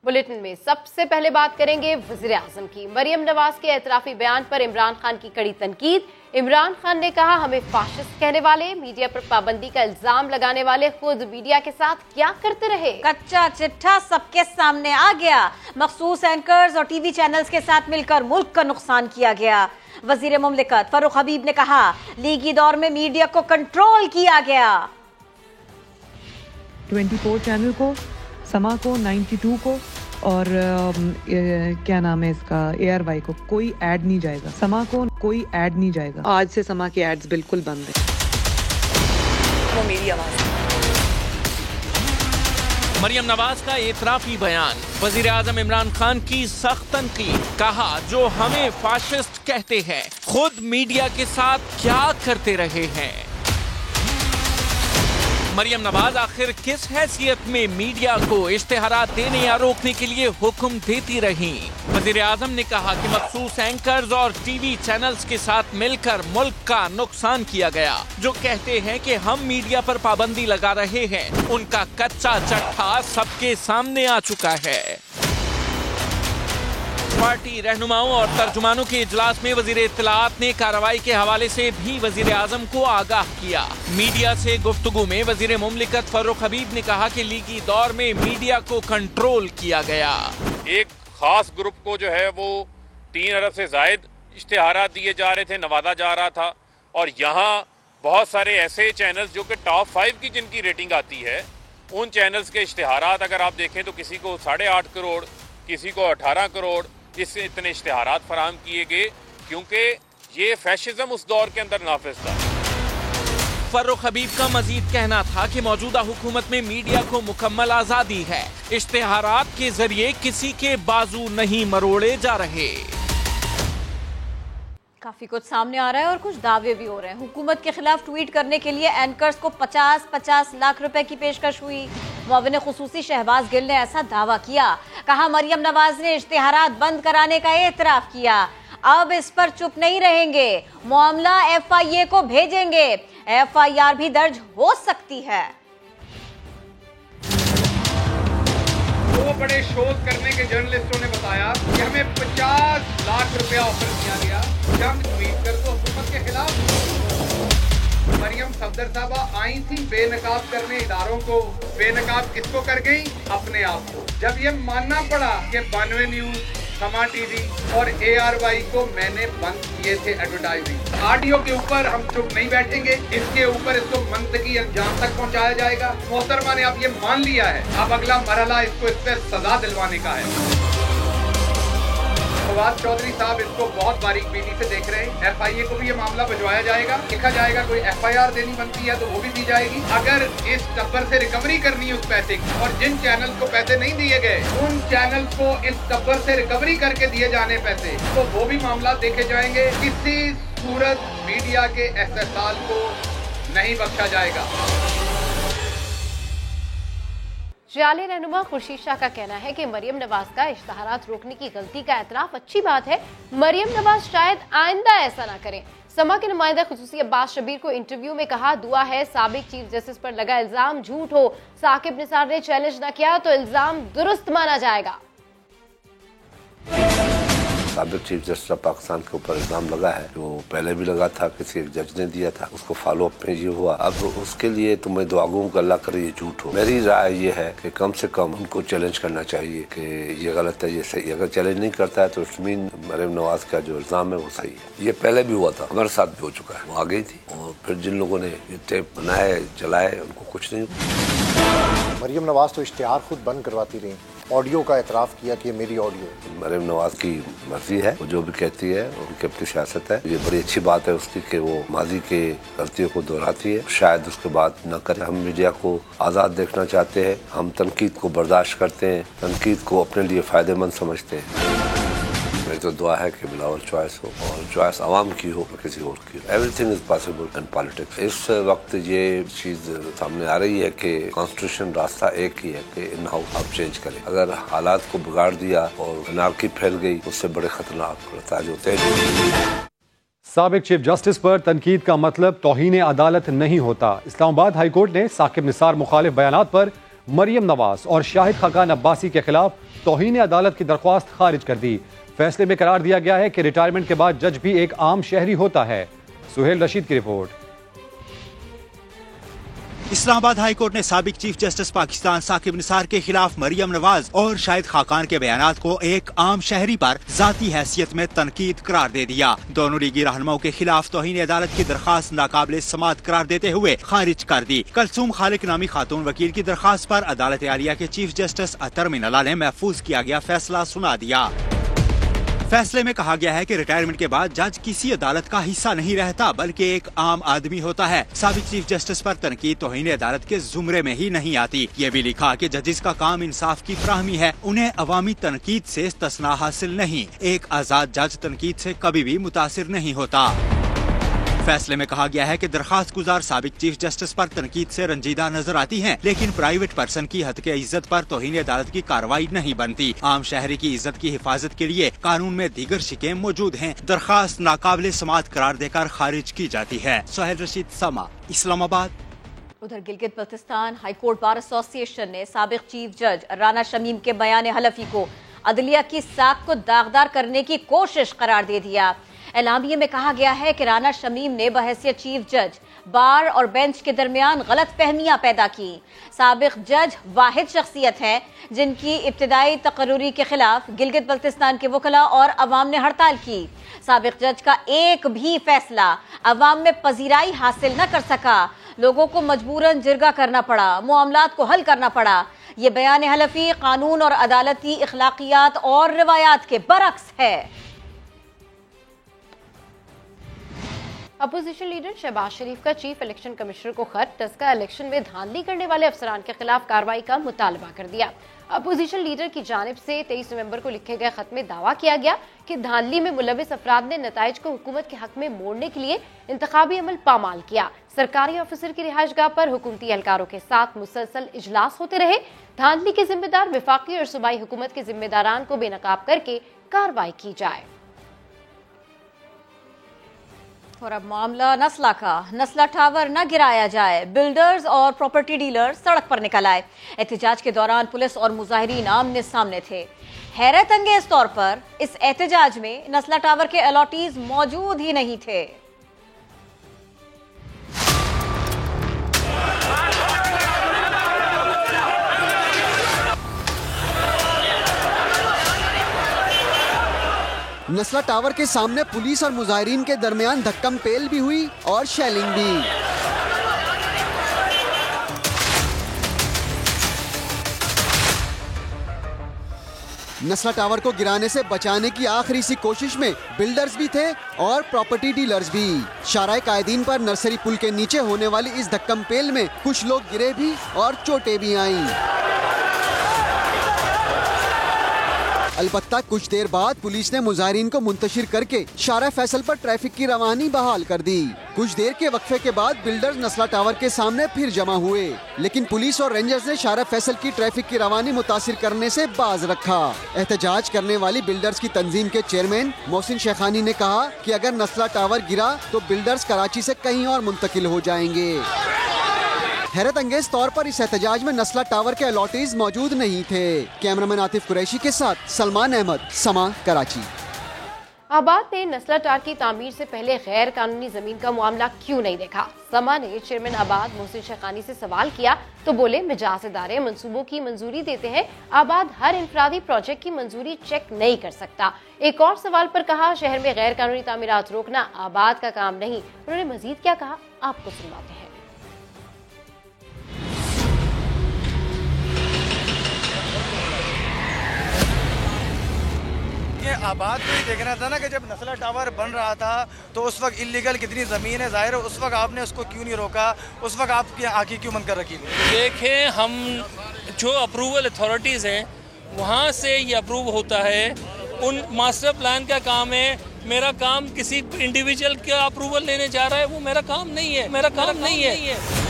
Bulletin में सबसे पहले बात करेंगे वजीर आजम की। मरियम नवाज के एतराफी बयान पर इमरान खान की कड़ी तनकीद। इमरान खान ने कहा, हमें फाशिस्ट कहने वाले, मीडिया पर पाबंदी का इल्जाम लगाने वाले खुद मीडिया के साथ क्या करते रहे। कच्चा चिट्ठा सबके सामने आ गया। मखसूस एंकर्स और टीवी चैनल्स के साथ मिलकर मुल्क का नुकसान किया गया। वजीर मुमलिकत फारूक हबीब ने कहा, लीगी दौर में मीडिया को कंट्रोल किया गया। 24 चैनल को, समा को, 92 को और क्या नाम है इसका, ARY को कोई ऐड नहीं जाएगा। समा को कोई ऐड नहीं जाएगा। आज से समा की एड्स बिल्कुल बंद है। वो मेरी आवाज। मरियम नवाज का एतराफी बयान, वजीर आजम इमरान खान की सख्त तनकीद। कहा, जो हमें फाशिस्ट कहते हैं खुद मीडिया के साथ क्या करते रहे हैं। मरियम नवाज आखिर किस हैसियत में मीडिया को इश्तिहारात देने या रोकने के लिए हुक्म देती रहीं। वजीर आजम ने कहा कि मखसूस एंकर्स और टीवी चैनल्स के साथ मिलकर मुल्क का नुकसान किया गया। जो कहते हैं कि हम मीडिया पर पाबंदी लगा रहे हैं, उनका कच्चा चट्ठा सबके सामने आ चुका है। पार्टी रहनुमाओं और तर्जुमानों के इजलास में वजीर इत्तलाआत ने कार्रवाई के हवाले से भी वजीर आजम को आगाह किया। मीडिया से गुफ्तगू में वजीर मुमलिकत फारूक हबीब ने कहा कि लीगी दौर में मीडिया को कंट्रोल किया गया। एक खास ग्रुप को जो है वो 3 अरब से जायद इश्तिहारात दिए जा रहे थे, नवाजा जा रहा था। और यहाँ बहुत सारे ऐसे चैनल्स जो कि टॉप 5 की जिनकी रेटिंग आती है, उन चैनल्स के इश्तिहारात अगर आप देखें तो किसी को 8.5 करोड़, किसी को 18 करोड़, इससे इतने इश्तिहारात फराहम किए गए, क्योंकि ये फैशिज्म उस दौर के अंदर नाफिज था। फारूक हबीब का मजीद कहना था कि मौजूदा हुकूमत में मीडिया को मुकम्मल आजादी है। इश्तिहारात के जरिए किसी के बाजू नहीं मरोड़े जा रहे। काफी कुछ सामने आ रहा है और कुछ दावे भी हो रहे हैं। हुकूमत के खिलाफ ट्वीट करने के लिए एंकर्स को 50-50 लाख रुपए की पेशकश हुई। मुअव्विन खुसूसी शहबाज गिल ने ऐसा दावा किया। कहा, मरियम नवाज ने इश्तिहारात बंद कराने का एतराफ किया। अब इस पर चुप नहीं रहेंगे, मामला FIA को भेजेंगे। FIR भी दर्ज हो सकती है। दो बड़े शोध करने के जर्नलिस्टों ने बताया कि हमें 50 लाख रुपया ऑफर किया गया जंग ट्वीट कर तो हुकूमत के खिलाफ। मरियम सफदर साहबा आई थी बेनकाब करने इदारों को। बेनकाब किसको कर गई? अपने आप को। जब ये मानना पड़ा कि 92 न्यूज, समा टीवी और ARY को मैंने बंद किए थे एडवर्टाइजिंग। ऑडियो के ऊपर हम चुप नहीं बैठेंगे, इसके ऊपर इसको मंतकी अंजाम तक पहुंचाया जाएगा। मोहतरमा ने अब ये मान लिया है, अब अगला मरहला इसको इस पे सजा दिलवाने का है। फवाद चौधरी साहब इसको बहुत बारीक बीनी से देख रहे हैं। FIA को भी ये मामला भिजवाया जाएगा, लिखा जाएगा। कोई FIR देनी बनती है तो वो भी दी जाएगी। अगर इस टब्बर से रिकवरी करनी है उस पैसे की, और जिन चैनल को पैसे नहीं दिए गए उन चैनल को इस टब्बर से रिकवरी करके दिए जाने पैसे, तो वो भी मामला देखे जाएंगे। किसी सूरत मीडिया के इस्तेहसाल को नहीं बख्शा जाएगा। जाले रहनुमा खुर्शीद शाह का कहना है कि मरियम नवाज का इश्तिहारात रोकने की गलती का एतराफ अच्छी बात है। मरियम नवाज शायद आइंदा ऐसा ना करें। समा के नुमाइंदा खुसूसी अब्बास शबीर को इंटरव्यू में कहा, दुआ है साबिक चीफ जस्टिस पर लगा इल्जाम झूठ हो। साकिब निसार ने चैलेंज न किया तो इल्जाम दुरुस्त माना जाएगा। साबिक चीफ जस्टिस ऑफ पाकिस्तान के ऊपर इल्जाम लगा है, जो पहले भी लगा था, किसी एक जज ने दिया था, उसको फॉलो अप में ये हुआ। अब उसके लिए तो मैं दुआ गूं कि अल्लाह करे ये झूठ हो। मेरी राय ये है कि कम से कम उनको चैलेंज करना चाहिए कि ये गलत है, ये सही है। अगर चैलेंज नहीं करता है तो इसमीन मरियम नवाज का जो इल्जाम है वो सही है। ये पहले भी हुआ था, हमारे साथ भी हो चुका है। वो आ गई थी और फिर जिन लोगों ने ये टेप बनाए चलाए उनको कुछ नहीं हुआ। मरियम नवाज तो इश्तिहार खुद बंद करवाती रही, ऑडियो का एतराफ किया कि मेरी ऑडियो। मरियम नवाज की मर्जी है, वो जो भी कहती है उनकी अपनी सियासत है। ये बड़ी अच्छी बात है उसकी कि वो माजी के गलतियों को दोहराती है, शायद उसके बाद न करे। हम मीडिया को आज़ाद देखना चाहते हैं, हम तनकीद को बर्दाश्त करते हैं, तनकीद को अपने लिए फ़ायदेमंद समझते हैं। मेरी तो दुआ है कि बिलावल चॉइस हो और चॉइस आवाम की हो, किसी और की। Everything is possible in politics. इस वक्त ये चीज सामने आ रही है कि कॉन्स्टिट्यूशन रास्ता एक ही है कि इन हाउस आप चेंज करें। अगर हालात को बिगाड़ दिया और अनारकी फैल गई, उससे बड़े खतरनाक नतीजे होते हैं। साबिक चीफ जस्टिस पर तनकीद का मतलब तौहीन अदालत नहीं होता। इस्लामाबाद हाईकोर्ट ने साकिब निसार मुखालिफ बयानात पर मरियम नवाज और शाहिद खाकान अब्बासी के खिलाफ तौहीन अदालत की दरख्वास्त खारिज कर दी। फैसले में करार दिया गया है कि रिटायरमेंट के बाद जज भी एक आम शहरी होता है। सुहेल रशीद की रिपोर्ट। इस्लामाबाद हाई कोर्ट ने साबिक चीफ जस्टिस पाकिस्तान साकिब निसार के खिलाफ मरियम नवाज और शाहिद खाकान के बयानात को एक आम शहरी पर जाती हैसियत में तनकीद करार दे दिया। दोनों लीगी रहनुमाओं के खिलाफ तौहीन अदालत की दरखास्त नाकाबिले समात करार देते हुए खारिज कर दी। कलसूम खालिक नामी खातून वकील की दरखास्त पर अदालत आलिया के चीफ जस्टिस अतर मिनल्ला ने महफूज किया गया फैसला सुना दिया। फैसले में कहा गया है कि रिटायरमेंट के बाद जज किसी अदालत का हिस्सा नहीं रहता बल्कि एक आम आदमी होता है। साबिक चीफ जस्टिस पर तनकीद तौहीन अदालत के जुमरे में ही नहीं आती। ये भी लिखा कि जजिस का काम इंसाफ की फ्राहमी है, उन्हें अवामी तनकीद से इस्तिस्ना हासिल नहीं। एक आजाद जज तनकीद से कभी भी मुतासिर नहीं होता। फैसले में कहा गया है कि दरखास्त गुजार साबिक चीफ जस्टिस पर तनकीद से रंजीदा नजर आती हैं, लेकिन प्राइवेट पर्सन की हद के इज्जत पर तौहीन अदालत की कार्रवाई नहीं बनती। आम शहरी की इज्जत की हिफाजत के लिए कानून में दीगर शिकें मौजूद हैं। दरखास्त नाकाबिले समात करार देकर खारिज की जाती है। सुहेल रशीद, समा, इस्लामाबाद। उधर Gilgit Baltistan high court bar association ने साबिक चीफ जज राना शमीम के बयान हलफी को अदलिया की साख को दागदार करने की कोशिश करार दे दिया। एलामिये में कहा गया है कि राना शमीम ने बहैसियत चीफ जज बार और बेंच के दरमियान गलत फहमियां पैदा की। साबिक जज वाहिद शख्सियत है जिनकी इब्तिदाई तकर्रुरी के खिलाफ गिलगित बल्तिस्तान के वकला और अवाम ने हड़ताल की। साबिक जज का एक भी फैसला अवाम में पजीराई हासिल न कर सका। लोगों को मजबूरन जिरगा करना पड़ा, मामलात को हल करना पड़ा। ये बयान हलफी कानून और अदालती इखलाकियात और रिवायात के बरक्स है। अपोजिशन लीडर शहबाज शरीफ का चीफ इलेक्शन कमिश्नर को खत टस्का इलेक्शन में धांधली करने वाले अफसरान के खिलाफ कार्रवाई का मुतालबा कर दिया। अपोजिशन लीडर की जानिब से 23 नवंबर को लिखे गए खत में दावा किया गया कि धांधली में मुलविस अफराद ने नताइज को हुकूमत के हक में मोड़ने के लिए इंतखाबी अमल पामाल किया। सरकारी ऑफिसर की रिहाइशगाह पर हुकूमती एहलकारों के साथ मुसलसल इजलास होते रहे। धांधली के जिम्मेदार विफाकी और सूबाई हुकूमत के जिम्मेदारान को बेनकाब करके कार्रवाई की जाए। और अब मामला नस्ला का। नस्ला टावर न गिराया जाए, बिल्डर्स और प्रॉपर्टी डीलर्स सड़क पर निकल आए। एहतजाज के दौरान पुलिस और मुजाहिरीन आमने सामने थे। हैरत अंगेज तौर पर इस एहतजाज में नस्ला टावर के अलॉटीज मौजूद ही नहीं थे। नस्ला टावर के सामने पुलिस और मुजाहिरीन के दरमियान धक्कम पेल भी हुई और शेलिंग भी। नस्ला टावर को गिराने से बचाने की आखिरी सी कोशिश में बिल्डर्स भी थे और प्रॉपर्टी डीलर्स भी। शाराए कायदीन पर नर्सरी पुल के नीचे होने वाली इस धक्कम पेल में कुछ लोग गिरे भी और चोटें भी आईं। अलबत्ता कुछ देर बाद पुलिस ने मुजाहिरीन को मुंतशिर करके शारा फैसल पर ट्रैफिक की रवानी बहाल कर दी। कुछ देर के वक्फे के बाद बिल्डर्स नस्ला टावर के सामने फिर जमा हुए, लेकिन पुलिस और रेंजर्स ने शारा फैसल की ट्रैफिक की रवानी मुतासिर करने से बाज रखा। एहतजाज करने वाली बिल्डर्स की तंजीम के चेयरमैन मोहसिन शेखानी ने कहा कि अगर नस्ला टावर गिरा तो बिल्डर्स कराची से कहीं और मुंतकिल हो जाएंगे। हैरत अंगेज तौर पर इस एहतजाज में नस्ला टावर के अलॉटीज मौजूद नहीं थे। कैमरामैन आतिफ कुरैशी के साथ सलमान अहमद, समा, कराची। आबाद ने नस्ला टावर की तामीर से पहले गैर कानूनी जमीन का मामला क्यों नहीं देखा? समा ने चेयरमैन आबाद मोहसिन शेखानी से सवाल किया तो बोले मिजाज इदारे मंसूबों की मंजूरी देते हैं, आबाद हर इंफरादी प्रोजेक्ट की मंजूरी चेक नहीं कर सकता। एक और सवाल पर कहा शहर में गैर कानूनी तामीरात रोकना आबाद का काम नहीं। उन्होंने मजीद क्या कहा, आपको सुनवाते हैं। आबाद को ही देखना था ना कि जब नस्ला टावर बन रहा था तो उस वक्त इलीगल कितनी ज़मीन है, जाहिर है उस वक्त आपने उसको क्यों नहीं रोका, उस वक्त आपकी आंखें क्यों बंद कर रखी थी? देखें, हम जो अप्रूवल अथॉरिटीज़ हैं वहाँ से ये अप्रूव होता है, उन मास्टर प्लान का काम है। मेरा काम किसी इंडिविजुअल का अप्रूवल लेने जा रहा है, वो मेरा काम नहीं है, मेरा काम नहीं है।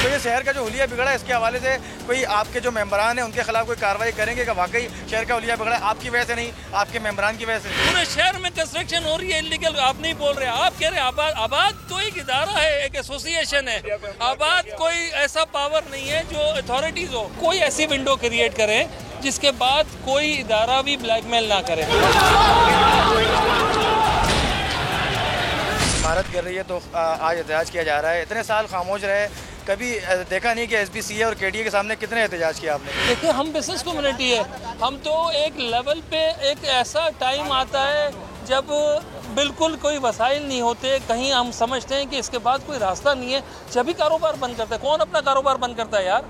तो ये शहर का जो हुलिया बिगड़ा है, इसके हवाले से कोई आपके जो मेंबरान हैं उनके खिलाफ कोई कार्रवाई करेंगे कि वाकई शहर का हुलिया बिगड़ा है? आपकी वजह से नहीं, आपके मेंबरान की वजह से। पूरे शहर में कंस्ट्रक्शन हो रही है इलीगल, आप नहीं बोल रहे, आप कह रहे हैं आबाद तो एक इदारा है, एक एसोसिएशन है। आबाद कोई ऐसा पावर नहीं है जो अथॉरिटीज हो, कोई ऐसी विंडो क्रिएट करे जिसके बाद कोई इदारा भी ब्लैकमेल ना करे। इमारत गिर रही है तो आज एहतजाज किया जा रहा है। इतने साल खामोश रहे, कभी देखा नहीं कि SBCA और KDA के सामने कितने एहतजाज किया आपने? देखिए, हम बिजनेस कम्युनिटी है, हम तो एक लेवल पे एक ऐसा टाइम आता है जब बिल्कुल कोई वसाइल नहीं होते, कहीं हम समझते हैं कि इसके बाद कोई रास्ता नहीं है, जब भी कारोबार बंद करता है। कौन अपना कारोबार बंद करता है यार?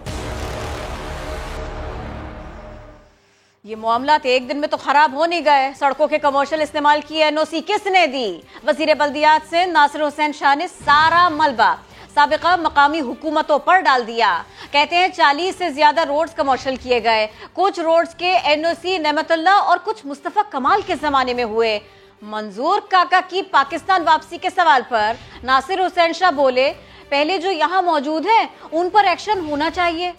ये मामला एक दिन में तो खराब हो नहीं गए। सड़कों के कमर्शियल इस्तेमाल की NOC किसने दी? वजीर बल्दियात से नासिर हुसैन शाह ने सारा मलबा साबिका मकामी हुकूमतों पर डाल दिया। कहते हैं 40 से ज्यादा रोड्स कमर्शियल किए गए। कुछ रोड्स के NOC नेमतुल्लाह और कुछ मुस्तफा कमाल के जमाने में हुए। मंजूर काका की पाकिस्तान वापसी के सवाल पर नासिर हुसैन शाह बोले, पहले जो यहाँ मौजूद हैं उन पर एक्शन होना चाहिए।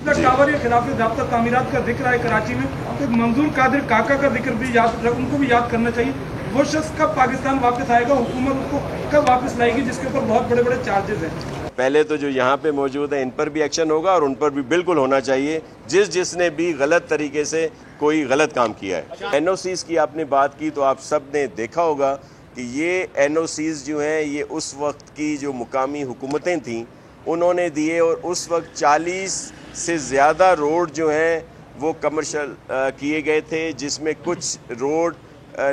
टावर के खिलाफ ज़ाब्ता तामीरात का जिक्र है कराची में, तो मंजूर कादिर काका का जिक्र भी उनको भी याद करना चाहिए। वो शख्स कब पाकिस्तान वापस आएगा, हुकूमत उसको कब वापस लाएगी, जिसके ऊपर बहुत बड़े बड़े चार्जेस हैं। पहले तो जो यहाँ पे मौजूद है इन पर भी एक्शन होगा और उन पर भी बिल्कुल होना चाहिए, जिसने भी गलत तरीके से कोई गलत काम किया है। NOCs की आपने बात की तो आप सब ने देखा होगा कि ये NOCs जो हैं ये उस वक्त की जो मुकामी हुकूमतें थीं उन्होंने दिए, और उस वक्त 40 से ज़्यादा रोड जो हैं वो कमर्शियल किए गए थे, जिसमें कुछ रोड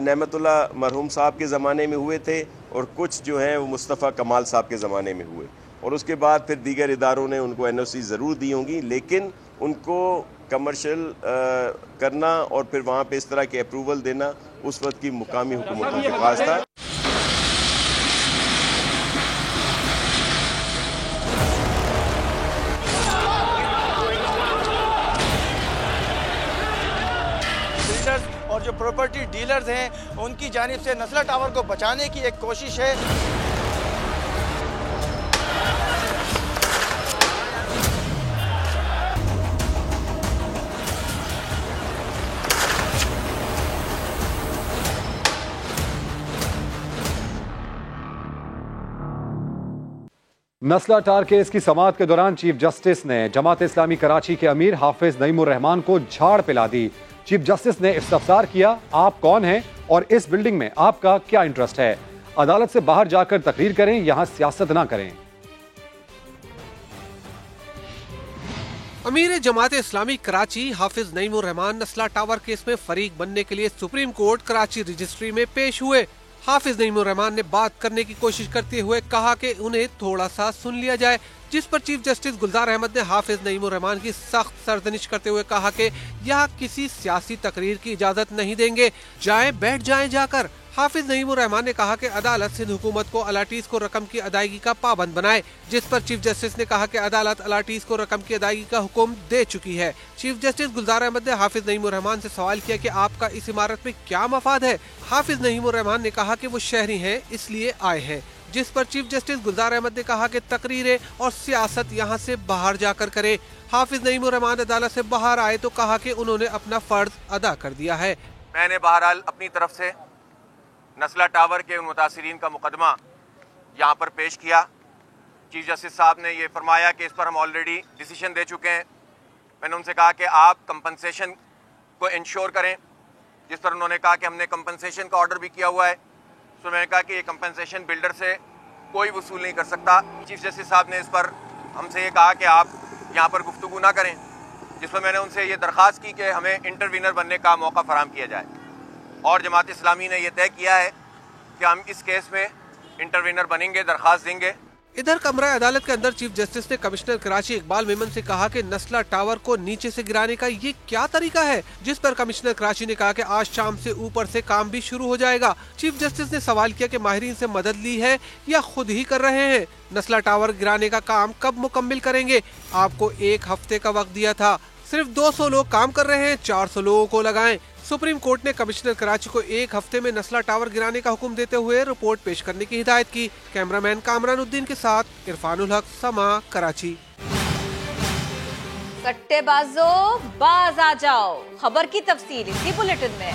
नेमतुल्लाह मरहूम साहब के ज़माने में हुए थे और कुछ जो हैं वो मुस्तफ़ा कमाल साहब के ज़माने में हुए। और उसके बाद फिर दीगर इदारों ने उनको NOC ज़रूर दी होंगी, लेकिन उनको कमर्शियल करना और फिर वहाँ पे इस तरह के अप्रूवल देना उस वक्त की मुकामी हुकूमतों के पास था। और जो प्रॉपर्टी डीलर्स हैं उनकी जानिब से नस्ला टावर को बचाने की एक कोशिश है। नस्ला टावर केस की समाअत के दौरान चीफ जस्टिस ने जमात इस्लामी कराची के अमीर हाफिज नईमुर रहमान को झाड़ पिला दी। चीफ जस्टिस ने इस्तफसार किया, आप कौन हैं और इस बिल्डिंग में आपका क्या इंटरेस्ट है? अदालत से बाहर जाकर तकरीर करें, यहां सियासत ना करें। अमीर जमात इस्लामी कराची हाफिज नईमुर रहमान नस्ला टावर केस में फरीक बनने के लिए सुप्रीम कोर्ट कराची रजिस्ट्री में पेश हुए। हाफिज नईमुर रहमान ने बात करने की कोशिश करते हुए कहा कि उन्हें थोड़ा सा सुन लिया जाए, जिस पर चीफ जस्टिस गुलजार अहमद ने हाफिज नईमुर रहमान की सख्त सरजनिश करते हुए कहा कि यहाँ किसी सियासी तकरीर की इजाजत नहीं देंगे, जाएं बैठ जाएं जाकर। हाफिज नईमुर रहमान ने कहा कि अदालत सिंध हुकूमत को अलाटीज को रकम की अदायगी का पाबंद बनाए, जिस पर चीफ जस्टिस ने कहा कि अदालत अलाटीज को रकम की अदायगी का हुक्म दे चुकी है। चीफ जस्टिस गुलजार अहमद ने हाफिज नईमुर रहमान से सवाल किया कि आपका इस इमारत में क्या मफाद है। हाफिज नईमुर रहमान ने कहा कि वो शहरी हैं इसलिए आए हैं, जिस पर चीफ जस्टिस गुलजार अहमद ने कहा कि तकरीरें और सियासत यहाँ से बाहर जाकर करे। हाफिज नईमुर रहमान अदालत से बाहर आए तो कहा कि उन्होंने अपना फर्ज अदा कर दिया है। मैंने बहरहाल अपनी तरफ से नस्ला टावर के उन मुतासिरीन का मुकदमा यहाँ पर पेश किया। चीफ जस्टिस साहब ने ये फरमाया कि इस पर हम ऑलरेडी डिसीजन दे चुके हैं। मैंने उनसे कहा कि आप कंपनसेशन को इंश्योर करें, जिस पर उन्होंने कहा कि हमने कंपनसेशन का ऑर्डर भी किया हुआ है। तो मैंने कहा कि ये कंपनसेशन बिल्डर से कोई वसूल नहीं कर सकता। चीफ जस्टिस साहब ने इस पर हमसे ये कहा कि आप यहाँ पर गुफ्तगू ना करें, जिस पर मैंने उनसे ये दरख्वास्त की कि हमें इंटरवीनर बनने का मौका फराहम किया जाए, और जमात इस्लामी ने यह तय किया है कि हम इस केस में इंटरवीनर बनेंगे, दरख्वास्त देंगे। इधर कमरा अदालत के अंदर चीफ जस्टिस ने कमिश्नर कराची इकबाल मेमन से कहा कि नस्ला टावर को नीचे से गिराने का ये क्या तरीका है, जिस पर कमिश्नर कराची ने कहा कि आज शाम से ऊपर से काम भी शुरू हो जाएगा। चीफ जस्टिस ने सवाल किया कि माहिरीन से मदद ली है या खुद ही कर रहे हैं, नस्ला टावर गिराने का काम कब मुकम्मिल करेंगे? आपको 1 हफ्ते का वक्त दिया था, सिर्फ 200 लोग काम कर रहे हैं, 400 लोगों को लगाएं। सुप्रीम कोर्ट ने कमिश्नर कराची को 1 हफ्ते में नस्ला टावर गिराने का हुक्म देते हुए रिपोर्ट पेश करने की हिदायत की। कैमरामैन कामरानुद्दीन के साथ इरफानुल हक, समा, कराची। सट्टेबाजों बाज आ जाओ, खबर की तफसील इसी बुलेटिन में।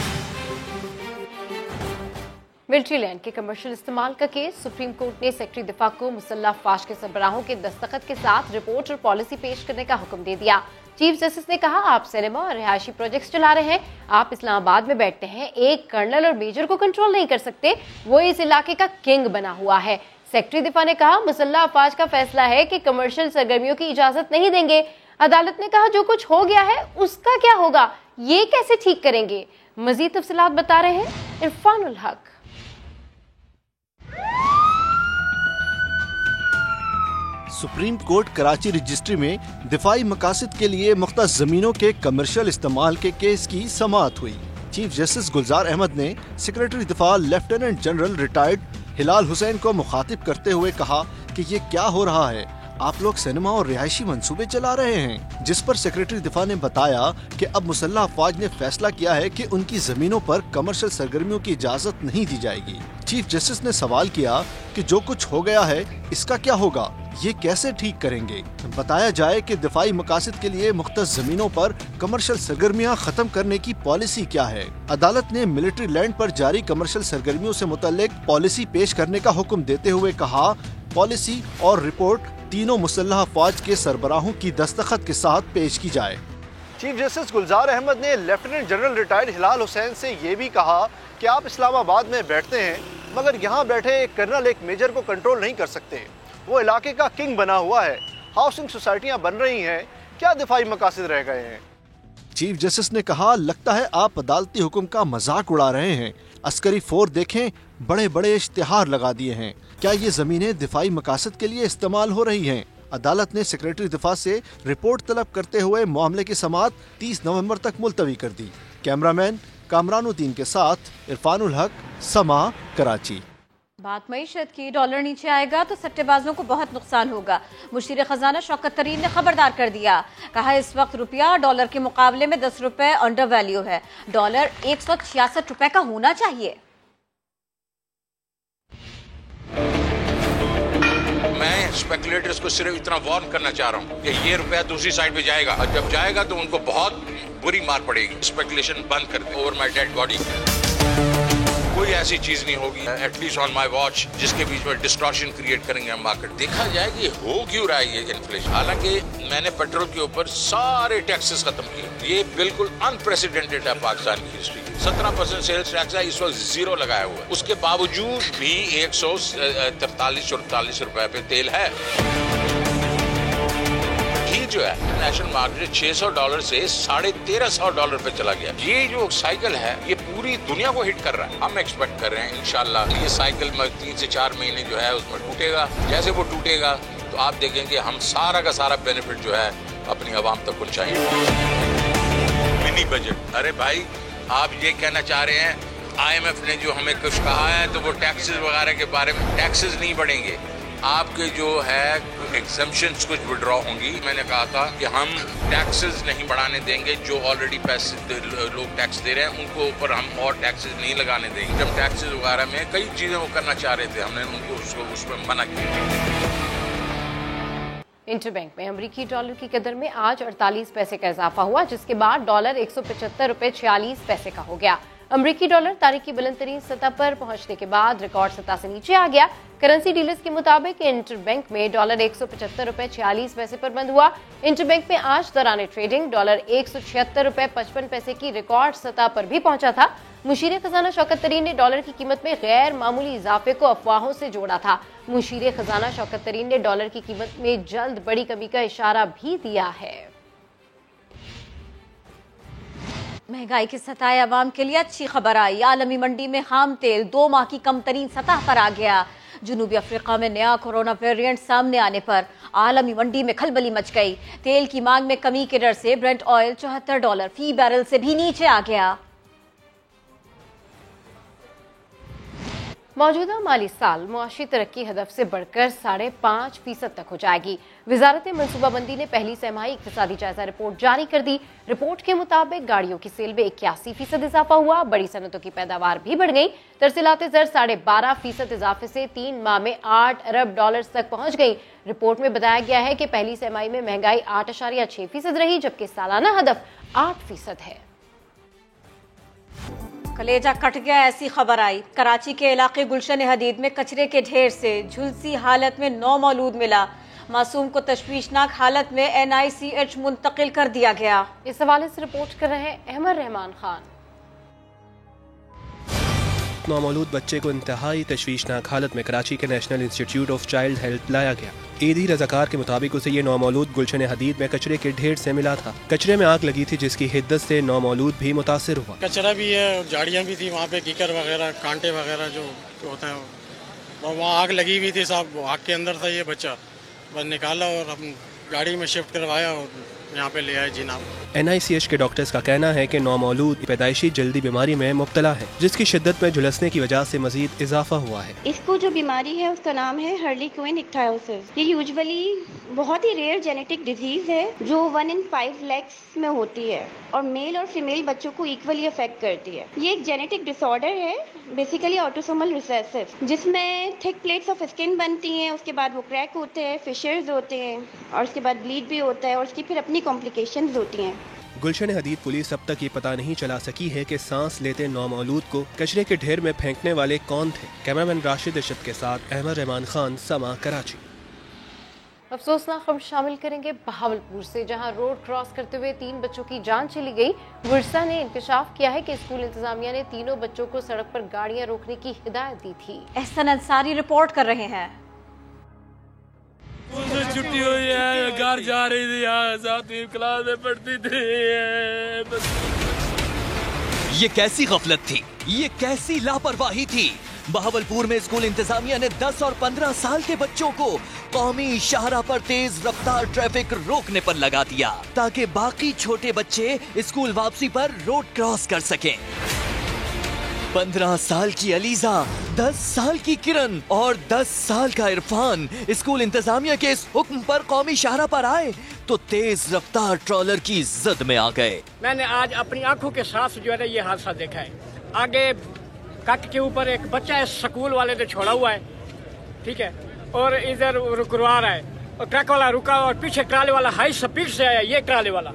मिलिट्री लैंड के कमर्शियल इस्तेमाल का केस, सुप्रीम कोर्ट ने सेक्रेटरी दिफा को मुसल्लह अफवाज के सरबराहों के दस्तखत के साथ रिपोर्ट और पॉलिसी पेश करने का हुक्म दे दिया। चीफ जस्टिस ने कहा, आप सिनेमा और रिहायशी प्रोजेक्ट्स चला रहे हैं, आप इस्लामाबाद में बैठते हैं, एक कर्नल और मेजर को कंट्रोल नहीं कर सकते, वो इस इलाके का किंग बना हुआ है। सेक्रेटरी दिफा ने कहा, मुसल्लह अफवाज का फैसला है कि कमर्शियल सरगर्मियों की इजाजत नहीं देंगे। अदालत ने कहा, जो कुछ हो गया है उसका क्या होगा, ये कैसे ठीक करेंगे। मजीद तफसीलात बता रहे हैं इरफानुल हक। सुप्रीम कोर्ट कराची रजिस्ट्री में दिफाई मकासद के लिए मुख्तस जमीनों के कमर्शियल इस्तेमाल के केस की समाअत हुई। चीफ जस्टिस गुलजार अहमद ने सेक्रेटरी दिफा लेफ्टिनेंट जनरल रिटायर्ड हिलाल हुसैन को मुखातिब करते हुए कहा कि ये क्या हो रहा है, आप लोग सिनेमा और रिहायशी मंसूबे चला रहे हैं। जिस पर सेक्रेटरी दिफा ने बताया कि अब मुसल्लह अफवाज ने फैसला किया है कि उनकी जमीनों पर कमर्शियल सरगर्मियों की इजाजत नहीं दी जाएगी। चीफ जस्टिस ने सवाल किया कि जो कुछ हो गया है इसका क्या होगा, ये कैसे ठीक करेंगे। बताया जाए कि दिफाई मकासद के लिए मुख्तस जमीनों पर कमर्शियल सरगर्मियां खत्म करने की पॉलिसी क्या है। अदालत ने मिलिट्री लैंड पर जारी कमर्शियल सरगर्मियों से मुतल्लिक पॉलिसी पेश करने का हुक्म देते हुए कहा, पॉलिसी और रिपोर्ट तीनों मुसल्लह अफवाज के सरबराहों की दस्तखत के साथ पेश की जाए। चीफ जस्टिस गुलजार अहमद ने लेफ्टिनेंट जनरल रिटायर्ड हिलाल हुसैन से ये भी कहा कि आप इस्लामाबाद में बैठते हैं, मगर यहाँ बैठे एक कर्नल एक मेजर को कंट्रोल नहीं कर सकते, वो इलाके का किंग बना हुआ है, हाउसिंग सोसाइटियाँ बन रही हैं, क्या दिफाई मकासद रह गए हैं। चीफ जस्टिस ने कहा, लगता है आप अदालती हुक्म का मजाक उड़ा रहे हैं, अस्करी फोर देखें, बड़े बड़े इश्तिहार लगा दिए हैं, क्या ये जमीनें दिफाई मकासद के लिए इस्तेमाल हो रही हैं। अदालत ने सेक्रेटरी दिफा से रिपोर्ट तलब करते हुए मामले की समाअत 30 नवंबर तक मुलतवी कर दी। कैमरामैन कामरानुद्दीन के साथ इरफानुल हक, समा, कराची। बात मईशत की, डॉलर नीचे आएगा तो सट्टेबाजों को बहुत नुकसान होगा। मुशीर खजाना शौकत तरीन ने खबरदार कर दिया, कहा इस वक्त रुपया डॉलर के मुकाबले में 10 रुपए अंडर वैल्यू है, डॉलर 166 रुपए का होना चाहिए। मैं स्पेकुलेटर्स को सिर्फ इतना वार्न करना चाह रहा हूँ कि ये रुपया दूसरी साइड पे जाएगा, और जब जाएगा तो उनको बहुत बुरी मार पड़ेगी। स्पेकुलेशन बंद कर दे ओवर माय डेड बॉडी। कोई ऐसी चीज नहीं होगी एटलीस्ट ऑन माय वॉच जिसके बीच में डिस्टॉर्शन क्रिएट करेंगे हम मार्केट। देखा जाए कि हो क्यों रहा है ये इन्फ्लेशन। हालांकि मैंने पेट्रोल के ऊपर सारे टैक्सेस खत्म किए, ये बिल्कुल अनप्रेसिडेंटेड है पाकिस्तान की हिस्ट्री। 17% सेल्स टैक्स है, इस वक्त 0 लगाया हुआ है, उसके बावजूद भी 143-44 रुपए पे तेल है। जो है नेशनल मार्केट $600 से $1350 पे चला गया। ये जो साइकिल है ये पूरी दुनिया को हिट कर रहा है। हम एक्सपेक्ट कर रहे हैं इंशाल्लाह ये साइकिल 3 से 4 महीने जो है उसमें टूटेगा। जैसे वो टूटेगा तो आप देखेंगे हम सारा का सारा बेनिफिट जो है अपनी आवाम तक पहुंचाएंगे। मिनी बजट, अरे भाई आप ये कहना चाह रहे हैं IMF ने जो हमें कुछ कहा है तो वो टैक्सेस वगैरह के बारे में, टैक्सेस नहीं बढ़ेंगे, आपके जो है एग्जम्पशंस कुछ विड्रॉ होंगी। मैंने कहा था कि हम टैक्सेस नहीं बढ़ाने देंगे, जो ऑलरेडी पैसे लोग टैक्स दे रहे हैं उनको ऊपर हम और टैक्सेस नहीं लगाने देंगे। जब टैक्सेस वगैरह में कई चीजें वो करना चाह रहे थे, हमने उनको उसमें मना किया। इंटरबैंक में अमेरिकी डॉलर की कदर में आज 48 पैसे का इजाफा हुआ, जिसके बाद डॉलर 175 रुपए 46 पैसे का हो गया। अमेरिकी डॉलर तारीख की बुलंद तरीन सतह पर पहुंचने के बाद रिकॉर्ड सतह से नीचे आ गया। करेंसी डीलर्स के मुताबिक इंटरबैंक में डॉलर 175 रुपए 46 पैसे पर बंद हुआ। इंटरबैंक में आज दौरान ट्रेडिंग डॉलर 176 रुपए 55 पैसे की रिकॉर्ड सतह पर भी पहुंचा था। मुशीर खजाना शौकत तरीन ने डॉलर की कीमत में गैर मामूली इजाफे को अफवाहों से जोड़ा था। मुशीर खजाना शौकत तरीन ने डॉलर की कीमत में जल्द बड़ी कमी का इशारा भी दिया है। महंगाई की सतह अवाम के लिए अच्छी खबर आई। आलमी मंडी में खाम तेल 2 माह की कम तरीन सतह पर आ गया। जनूबी अफ्रीका में नया कोरोना वेरिएंट सामने आने पर आलमी मंडी में खलबली मच गई। तेल की मांग में कमी के डर से ब्रेंट ऑयल $74 फी बैरल से भी नीचे आ गया। मौजूदा माली साल मुआशी तरक्की हदफ से बढ़कर 5.5% तक हो जाएगी। वजारत मनसूबाबंदी ने पहली सहमाही इक्तिसादी जायजा रिपोर्ट जारी कर दी। रिपोर्ट के मुताबिक गाड़ियों की सेल में 81% इजाफा हुआ, बड़ी सनतों की पैदावार भी बढ़ गई। तरसीलात ज़र 12.5% इजाफे से 3 माह में $8 अरब तक पहुंच गई। रिपोर्ट में बताया गया है कि पहली सहमाही में महंगाई 8.6% रही, जबकि सालाना हदफ 8% है। कलेजा कट गया, ऐसी खबर आई। कराची के इलाके गुलशन हदीद में कचरे के ढेर से झुलसी हालत में 9 मौलूद मिला। मासूम को तशवीशनाक हालत में NICH मुंतकिल कर दिया गया। इस हवाले से रिपोर्ट कर रहे हैं अहमद रहमान खान। नौमौलूद बच्चे को इंतहाई तशवीशनाक हालत में कराची के national institute of child health लाया गया। ईदी रजाकार के मुताबिक उसे ये नौमौलूद गुलशन हदीद में कचरे के ढेर से मिला था। कचरे में आग लगी थी, जिसकी हिद्दत से नौमौलूद भी मुतासिर हुआ। कचरा भी है और झाड़ियाँ भी थी, वहाँ पे कीकर वगैरह, कांटे वगैरह जो होता है, और वहाँ आग लगी हुई थी साहब। आग के अंदर था ये बच्चा, बस निकाला और हम गाड़ी में शिफ्ट करवाया और यहाँ पे ले आए जिनाब। NICH के डॉक्टर्स का कहना है कि नौमौलूद पैदाइशी जल्दी बीमारी में मुब्तला है, जिसकी शिद्दत में झुलसने की वजह से मजीद इजाफा हुआ है। इसको जो बीमारी है उसका नाम है हर्लीक्विन इक्थायोसिस। ये यूजुअली बहुत ही रेयर जेनेटिक डिजीज है जो 1 in 5 lakhs में होती है और मेल और फीमेल बच्चों को इक्वली अफेक्ट करती है। ये एक जेनेटिक डिसऑर्डर है, बेसिकली ऑटोसोमल रिसेसिव, जिसमें थिक प्लेट्स ऑफ स्किन बनती हैं, उसके बाद वो क्रैक होते हैं, फिशर्स होते हैं और उसके बाद ब्लीड भी होता है और उसकी फिर अपनी कॉम्प्लिकेशंस होती हैं। गुलशन हदीद पुलिस अब तक ये पता नहीं चला सकी है कि सांस लेते नौमौलूद को कचरे के ढेर में फेंकने वाले कौन थे। कैमरामैन राशिद इरशद के साथ अहमद रहमान खान, समा, कराची। अफसोसनाक खबर शामिल करेंगे बहावलपुर से, जहां रोड क्रॉस करते हुए 3 बच्चों की जान चली गई। वर्सा ने इंकशाफ किया है कि स्कूल इंतजामिया ने तीनों बच्चों को सड़क पर गाड़ियां रोकने की हिदायत दी थी। एहसन अंसारी रिपोर्ट कर रहे हैं। छुट्टी हुई है, घर जा रही थी, यहाँ 7वीं क्लास में पढ़ती थी। ये कैसी गफलत थी, ये कैसी लापरवाही थी। बहावलपुर में स्कूल इंतजामिया ने 10 और 15 साल के बच्चों को कौमी शाहरा पर तेज रफ्तार ट्रैफिक रोकने पर लगा दिया, ताकि बाकी छोटे बच्चे स्कूल वापसी पर रोड क्रॉस कर सकें। 15 साल की अलीजा, 10 साल की किरण और 10 साल का इरफान स्कूल इंतजामिया के इस हुक्म पर कौमी शाहरा पर आए तो तेज रफ्तार ट्रॉलर की जद में आ गए। मैंने आज अपनी आंखों के साथ जो है ये हादसा देखा है। आगे कट के ऊपर एक बच्चा है, स्कूल वाले ने छोड़ा हुआ है, ठीक है, और इधर रुकवा रहा है और ट्रक वाला रुका और पीछे ट्राले वाला हाई स्पीड से आया। ये ट्राले वाला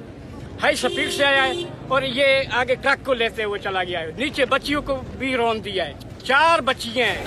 हाई स्पीड से आया है और ये आगे ट्रक को लेते हुए चला गया है। नीचे बच्चियों को भी रौंद दिया है, 4 बच्चियां हैं।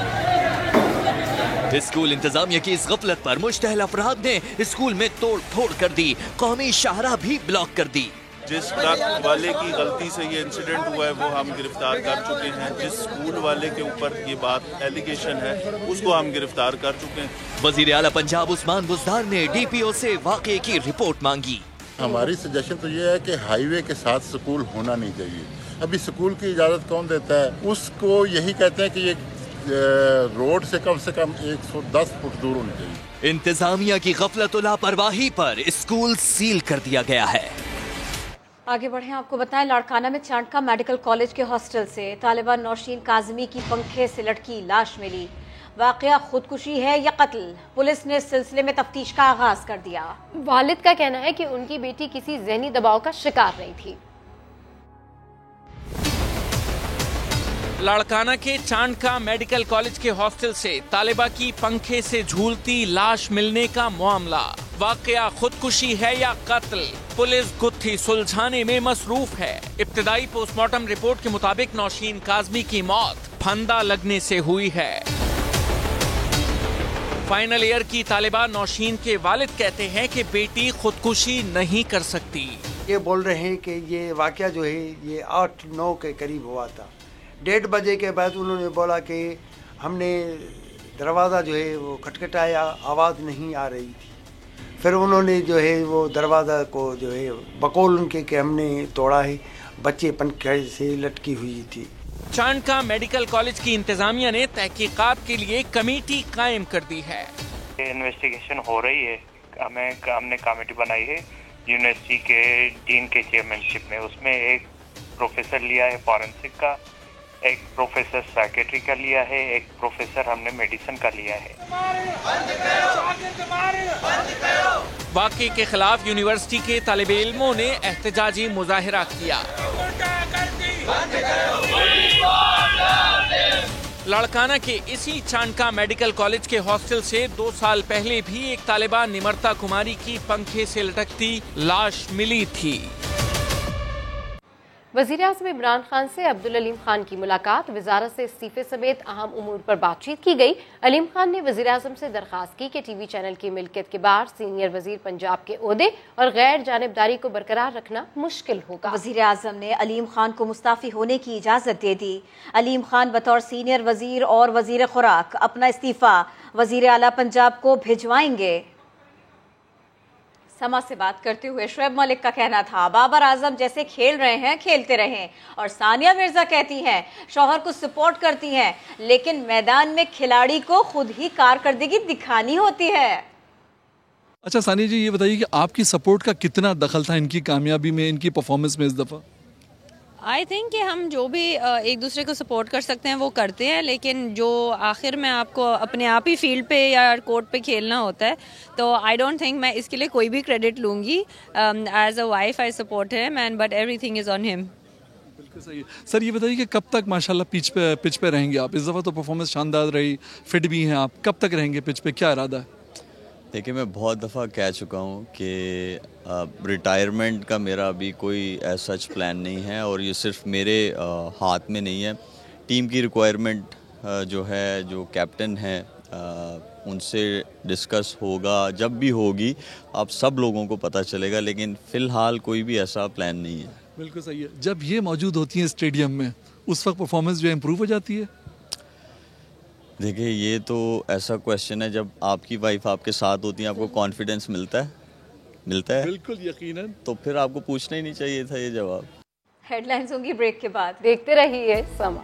स्कूल इंतजामिया की इस गफलत पर मुश्तहल अफराद ने स्कूल में तोड़ फोड़ कर दी, कौमी शाहरा भी ब्लॉक कर दी। जिस ट्रक वाले की गलती से ये इंसिडेंट हुआ है वो हम गिरफ्तार कर चुके हैं। जिस स्कूल वाले के ऊपर ये बात एलिगेशन है उसको हम गिरफ्तार कर चुके हैं। वजीर आला पंजाब उस्मान बुज़दार ने DPO से वाक़े की रिपोर्ट मांगी। हमारी सजेशन तो ये है कि हाईवे के साथ स्कूल होना नहीं चाहिए। अभी स्कूल की इजाज़त कौन देता है? उसको यही कहते हैं कि ये रोड से कम 110 फुट दूर होनी चाहिए। इंतजामिया की गफलत और लापरवाही पर स्कूल सील कर दिया गया है। आगे बढ़े, आपको बताएं लाड़काना में चांडका मेडिकल कॉलेज के हॉस्टल से तालिबा नौशीन काजमी की पंखे से लटकी लाश मिली। वाकया खुदकुशी है या कत्ल, पुलिस ने इस सिलसिले में तफ्तीश का आगाज कर दिया। वालिद का कहना है कि उनकी बेटी किसी ज़हनी दबाव का शिकार रही थी। लाड़काना के चांडका मेडिकल कॉलेज के हॉस्टल से तालिबा की पंखे से झूलती लाश मिलने का मामला। वाकया खुदकुशी है या कत्ल, पुलिस गुत्थी सुलझाने में मसरूफ है। इब्तिदाई पोस्टमार्टम रिपोर्ट के मुताबिक नौशीन काजमी की मौत फंदा लगने से हुई है। फाइनल ईयर की तालिबा नौशीन के वालिद कहते हैं कि बेटी खुदकुशी नहीं कर सकती। ये बोल रहे हैं कि ये वाकया जो है ये 8-9 के करीब हुआ था। 1:30 बजे के बाद उन्होंने बोला कि हमने दरवाज़ा जो है वो खटखटाया, आवाज़ नहीं आ रही थी। फिर उन्होंने जो है वो दरवाज़ा को जो है बकौल उनके कि हमने तोड़ा है, बच्चे पंखे से लटकी हुई थी। चांडका मेडिकल कॉलेज की इंतजामिया ने तहकीकात के लिए कमेटी कायम कर दी है। इन्वेस्टिगेशन हो रही है, हमने कमेटी बनाई है यूनिवर्सिटी के डीन के चेयरमैनशिप में। उसमें एक प्रोफेसर लिया है फॉरेंसिक का, एक प्रोफेसर साइकेट्री का लिया है, एक प्रोफेसर हमने मेडिसिन का लिया है। वाकई के खिलाफ यूनिवर्सिटी के तालिबे इल्मों ने एहतजाजी मुजाहिरा किया। लड़काना के इसी चाणका मेडिकल कॉलेज के हॉस्टल से 2 साल पहले भी एक तालिबा निमरता कुमारी की पंखे से लटकती लाश मिली थी। वज़ीर-ए-आज़म इमरान खान से अब्दुल अलीम खान की मुलाकात, वजारत से इस्तीफे समेत अहम उमूर पर बातचीत की गई। अलीम खान ने वज़ीर-ए-आज़म से दरख्वास्त की कि टीवी चैनल की मिल्कियत के बाद सीनियर वजीर पंजाब के ओहदे और गैर जानिबदारी को बरकरार रखना मुश्किल होगा। वज़ीर-ए-आज़म ने अलीम खान को मुस्ताफ़ी होने की इजाज़त दे दी। अलीम खान बतौर सीनियर वजीर और वजीर खुराक अपना इस्तीफ़ा वजीर आला पंजाब को भिजवाएंगे। समा से बात करते हुए शुएब मलिक का कहना था, बाबर आजम जैसे खेल रहे हैं खेलते रहें। और सानिया मिर्जा कहती हैं शौहर को सपोर्ट करती हैं, लेकिन मैदान में खिलाड़ी को खुद ही कारकर्दगी दिखानी होती है। अच्छा सानिया जी, ये बताइए कि आपकी सपोर्ट का कितना दखल था इनकी कामयाबी में, इनकी परफॉर्मेंस में इस दफ़ा? आई थिंक कि हम जो भी एक दूसरे को सपोर्ट कर सकते हैं वो करते हैं, लेकिन जो आखिर में आपको अपने आप ही फील्ड पे या कोर्ट पे खेलना होता है, तो आई डोंट थिंक मैं इसके लिए कोई भी क्रेडिट लूँगी। As a wife I support him and but everything is on him. बिल्कुल सही है। सर ये बताइए कि कब तक माशाल्लाह पिच पे रहेंगे आप? इस दफ़ा तो परफॉर्मेंस शानदार रही, फिट भी हैं आप, कब तक रहेंगे पिच पे, क्या इरादा है? देखिए, मैं बहुत दफ़ा कह चुका हूँ कि रिटायरमेंट का मेरा अभी कोई ऐसा सच प्लान नहीं है, और ये सिर्फ मेरे हाथ में नहीं है। टीम की रिक्वायरमेंट जो है, जो कैप्टन है उनसे डिस्कस होगा, जब भी होगी आप सब लोगों को पता चलेगा, लेकिन फ़िलहाल कोई भी ऐसा प्लान नहीं है। बिल्कुल सही है। जब ये मौजूद होती हैं स्टेडियम में, उस वक्त परफॉर्मेंस जो है इम्प्रूव हो जाती है? देखिए, ये तो ऐसा क्वेश्चन है, जब आपकी वाइफ आपके साथ होती है आपको कॉन्फिडेंस मिलता है? बिल्कुल यकीनन। तो फिर आपको पूछना ही नहीं चाहिए था ये जवाब। हेडलाइंस होंगी ब्रेक के बाद, देखते रहिए समा।